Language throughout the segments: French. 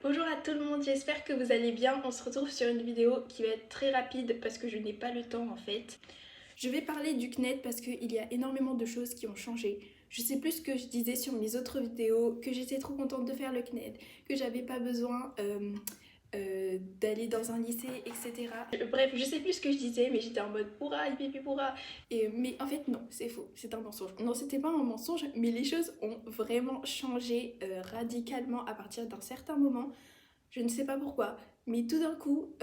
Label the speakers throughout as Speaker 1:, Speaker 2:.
Speaker 1: Bonjour à tout le monde, j'espère que vous allez bien. On se retrouve sur une vidéo qui va être très rapide parce que je n'ai pas le temps en fait. Je vais parler du CNED parce qu'il y a énormément de choses qui ont changé. Je sais plus ce que je disais sur mes autres vidéos, que j'étais trop contente de faire le CNED, que j'avais pas besoin d'aller dans un lycée, etc. Bref, je sais plus ce que je disais, mais j'étais en mode pourra, hippie pourra. Mais en fait, non, c'est faux, c'est un mensonge. Non, c'était pas un mensonge, mais les choses ont vraiment changé radicalement à partir d'un certain moment. Je ne sais pas pourquoi, mais tout d'un coup,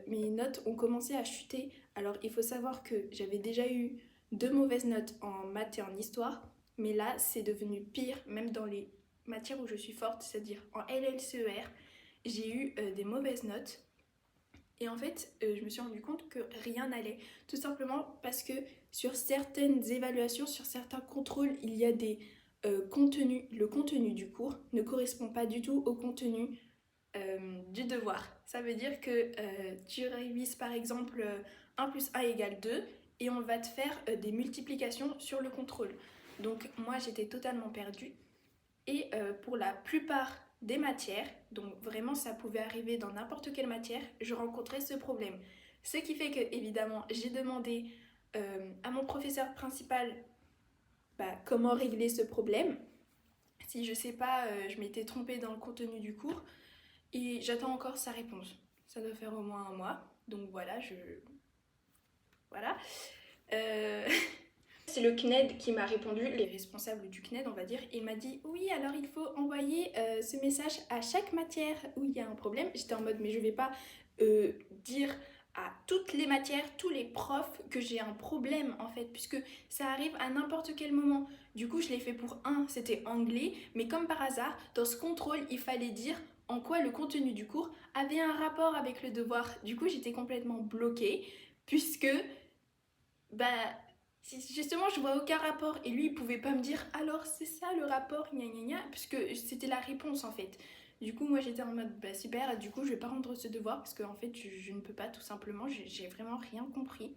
Speaker 1: mes notes ont commencé à chuter. Alors, il faut savoir que j'avais déjà eu 2 mauvaises notes en maths et en histoire, mais là, c'est devenu pire, même dans les matières où je suis forte, c'est-à-dire en LLCER, j'ai eu des mauvaises notes. Et en fait, je me suis rendu compte que rien n'allait, tout simplement parce que sur certaines évaluations, sur certains contrôles, il y a des contenus. Le contenu du cours ne correspond pas du tout au contenu du devoir. Ça veut dire que tu révises par exemple 1 plus 1 égale 2 et on va te faire des multiplications sur le contrôle. Donc moi j'étais totalement perdue et pour la plupart des matières, donc vraiment ça pouvait arriver dans n'importe quelle matière, je rencontrais ce problème. Ce qui fait que évidemment j'ai demandé à mon professeur principal comment régler ce problème. Si je sais pas, je m'étais trompée dans le contenu du cours, et j'attends encore sa réponse. Ça doit faire au moins un mois. Donc voilà, Voilà. Euh, C'est le CNED qui m'a répondu, les responsables du CNED, on va dire. Il m'a dit oui, alors il faut envoyer ce message à chaque matière où il y a un problème. J'étais en mode, mais je vais pas dire à toutes les matières, tous les profs que j'ai un problème en fait, puisque ça arrive à n'importe quel moment. Du coup, je l'ai fait pour un, c'était anglais, mais comme par hasard, dans ce contrôle, il fallait dire en quoi le contenu du cours avait un rapport avec le devoir. Du coup, j'étais complètement bloquée, puisque bah justement je vois aucun rapport et lui il pouvait pas me dire alors c'est ça le rapport gna gna gna puisque c'était la réponse en fait. Du coup moi j'étais en mode bah super, du coup je vais pas rendre ce devoir parce qu'en fait je ne peux pas tout simplement, j'ai vraiment rien compris.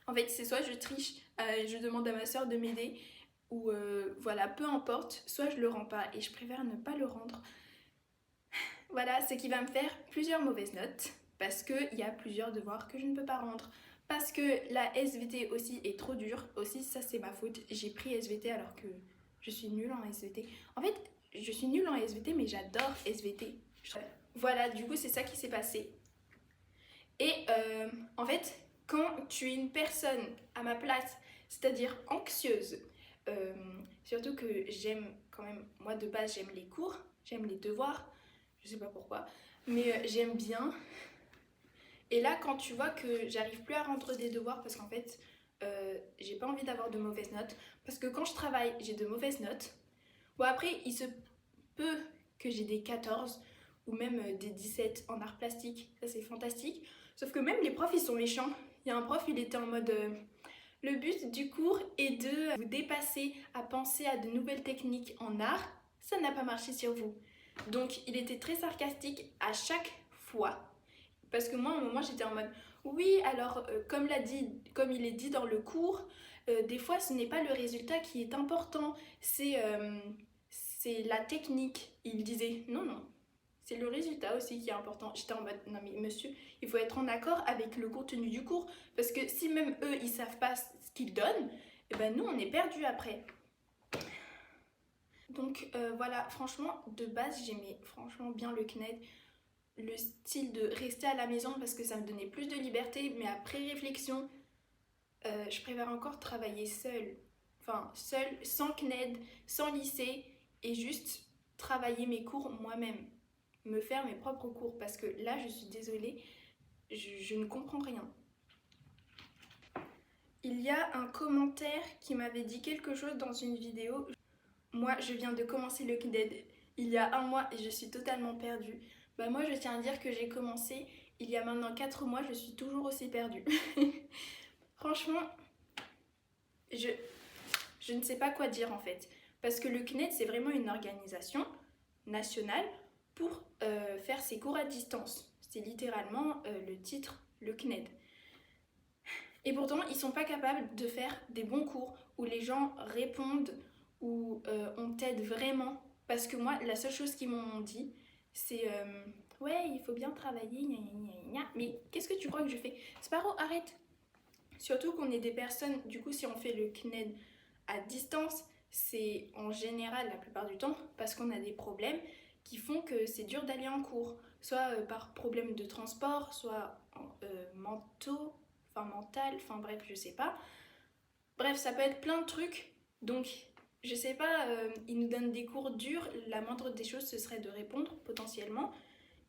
Speaker 1: En fait c'est soit je triche, je demande à ma soeur de m'aider ou voilà peu importe, soit je le rends pas et je préfère ne pas le rendre. Voilà, ce qui va me faire plusieurs mauvaises notes parce qu'il y a plusieurs devoirs que je ne peux pas rendre. Parce que la SVT aussi est trop dure. Aussi, ça c'est ma faute. J'ai pris SVT alors que je suis nulle en SVT. En fait, je suis nulle en SVT, mais j'adore SVT. Voilà, du coup, c'est ça qui s'est passé. Et en fait, quand tu es une personne à ma place, c'est-à-dire anxieuse, euh, surtout que j'aime quand même, moi de base, j'aime les cours, j'aime les devoirs, je sais pas pourquoi, mais j'aime bien. Et là, quand tu vois que j'arrive plus à rendre des devoirs parce qu'en fait, j'ai pas envie d'avoir de mauvaises notes, parce que quand je travaille, j'ai de mauvaises notes. Bon, après, il se peut que j'ai des 14 ou même des 17 en art plastique, ça c'est fantastique. Sauf que même les profs, ils sont méchants. Il y a un prof, il était en mode le but du cours est de vous dépasser à penser à de nouvelles techniques en art. Ça n'a pas marché sur vous. Donc, il était très sarcastique à chaque fois. Parce que moi, à un moment, j'étais en mode oui, alors, comme il est dit dans le cours, des fois, ce n'est pas le résultat qui est important, c'est la technique. Il disait non, non, c'est le résultat aussi qui est important. J'étais en mode non, mais monsieur, il faut être en accord avec le contenu du cours. Parce que si même eux, ils savent pas ce qu'ils donnent, et ben nous, on est perdus après. Donc voilà, franchement, de base, j'aimais franchement bien le CNED, le style de rester à la maison parce que ça me donnait plus de liberté, mais après réflexion, je préfère encore travailler seule. Enfin, seule, sans CNED, sans lycée, et juste travailler mes cours moi-même. Me faire mes propres cours, parce que là, je suis désolée, je ne comprends rien. Il y a un commentaire qui m'avait dit quelque chose dans une vidéo. Moi, je viens de commencer le CNED il y a un mois et je suis totalement perdue. Bah moi, je tiens à dire que j'ai commencé il y a maintenant 4 mois, je suis toujours aussi perdue. Franchement, je, je ne sais pas quoi dire en fait. Parce que le CNED, c'est vraiment une organisation nationale pour faire ses cours à distance. C'est littéralement le titre, le CNED. Et pourtant, ils sont pas capables de faire des bons cours où les gens répondent, où on t'aide vraiment. Parce que moi, la seule chose qu'ils m'ont dit, C'est ouais, il faut bien travailler, gna gna gna gna. Mais qu'est-ce que tu crois que je fais? Sparrow, arrête! Surtout qu'on est des personnes, du coup, si on fait le CNED à distance, c'est en général la plupart du temps parce qu'on a des problèmes qui font que c'est dur d'aller en cours, soit par problème de transport, soit mentaux, enfin mental, enfin bref, je sais pas. Bref, ça peut être plein de trucs. Donc, je sais pas, ils nous donnent des cours durs. La moindre des choses, ce serait de répondre potentiellement.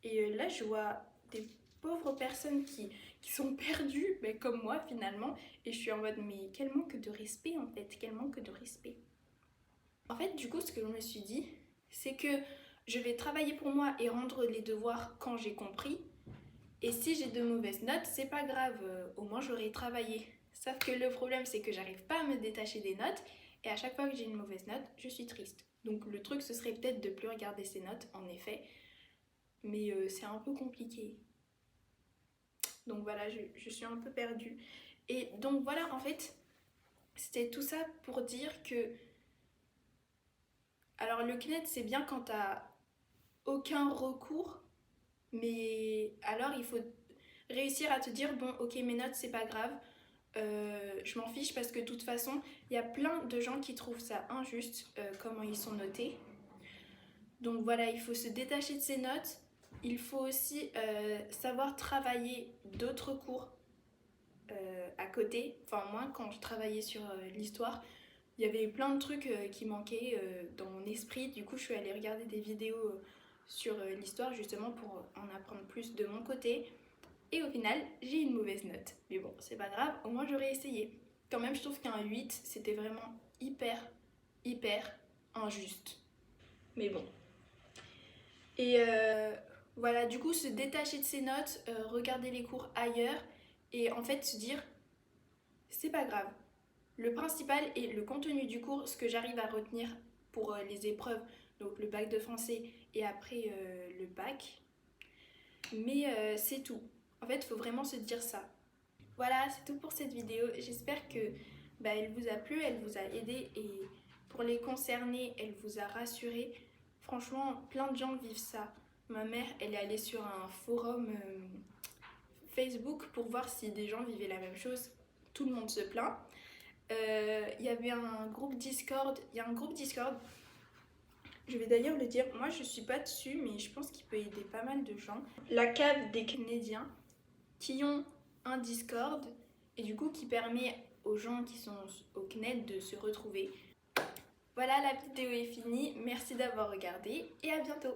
Speaker 1: Et là, je vois des pauvres personnes qui sont perdues, mais comme moi finalement. Et je suis en mode, mais quel manque de respect en fait, quel manque de respect. En fait, du coup, ce que je me suis dit, c'est que je vais travailler pour moi et rendre les devoirs quand j'ai compris. Et si j'ai de mauvaises notes, c'est pas grave, au moins j'aurai travaillé. Sauf que le problème, c'est que j'arrive pas à me détacher des notes. Et à chaque fois que j'ai une mauvaise note, je suis triste. Donc le truc, ce serait peut-être de plus regarder ces notes, en effet. Mais c'est un peu compliqué. Donc voilà, je suis un peu perdue. Et donc voilà, en fait, c'était tout ça pour dire que... Alors le CNED, c'est bien quand t'as aucun recours, mais alors il faut réussir à te dire, bon, ok, mes notes, c'est pas grave, je m'en fiche parce que de toute façon, il y a plein de gens qui trouvent ça injuste, comment ils sont notés. Donc voilà, il faut se détacher de ces notes. Il faut aussi savoir travailler d'autres cours à côté. Enfin, moi, quand je travaillais sur l'histoire, il y avait plein de trucs qui manquaient dans mon esprit. Du coup, je suis allée regarder des vidéos sur l'histoire justement pour en apprendre plus de mon côté. Et au final, j'ai une mauvaise note. Mais bon, c'est pas grave, au moins j'aurais essayé. Quand même, je trouve qu'un 8, c'était vraiment hyper injuste. Mais bon. Et voilà, du coup, se détacher de ses notes, regarder les cours ailleurs et en fait se dire, c'est pas grave. Le principal est le contenu du cours, ce que j'arrive à retenir pour les épreuves, donc le bac de français et après le bac. Mais c'est tout. En fait, il faut vraiment se dire ça. Voilà, c'est tout pour cette vidéo. J'espère que elle vous a plu, elle vous a aidé et pour les concernés, elle vous a rassuré. Franchement, plein de gens vivent ça. Ma mère, elle est allée sur un forum Facebook pour voir si des gens vivaient la même chose. Tout le monde se plaint. Il y avait un groupe Discord. Il y a un groupe Discord. Je vais d'ailleurs le dire. Moi, je suis pas dessus, mais je pense qu'il peut aider pas mal de gens. La cave des Canadiens qui ont un Discord et du coup qui permet aux gens qui sont au CNED de se retrouver. Voilà, la vidéo est finie. Merci d'avoir regardé et à bientôt.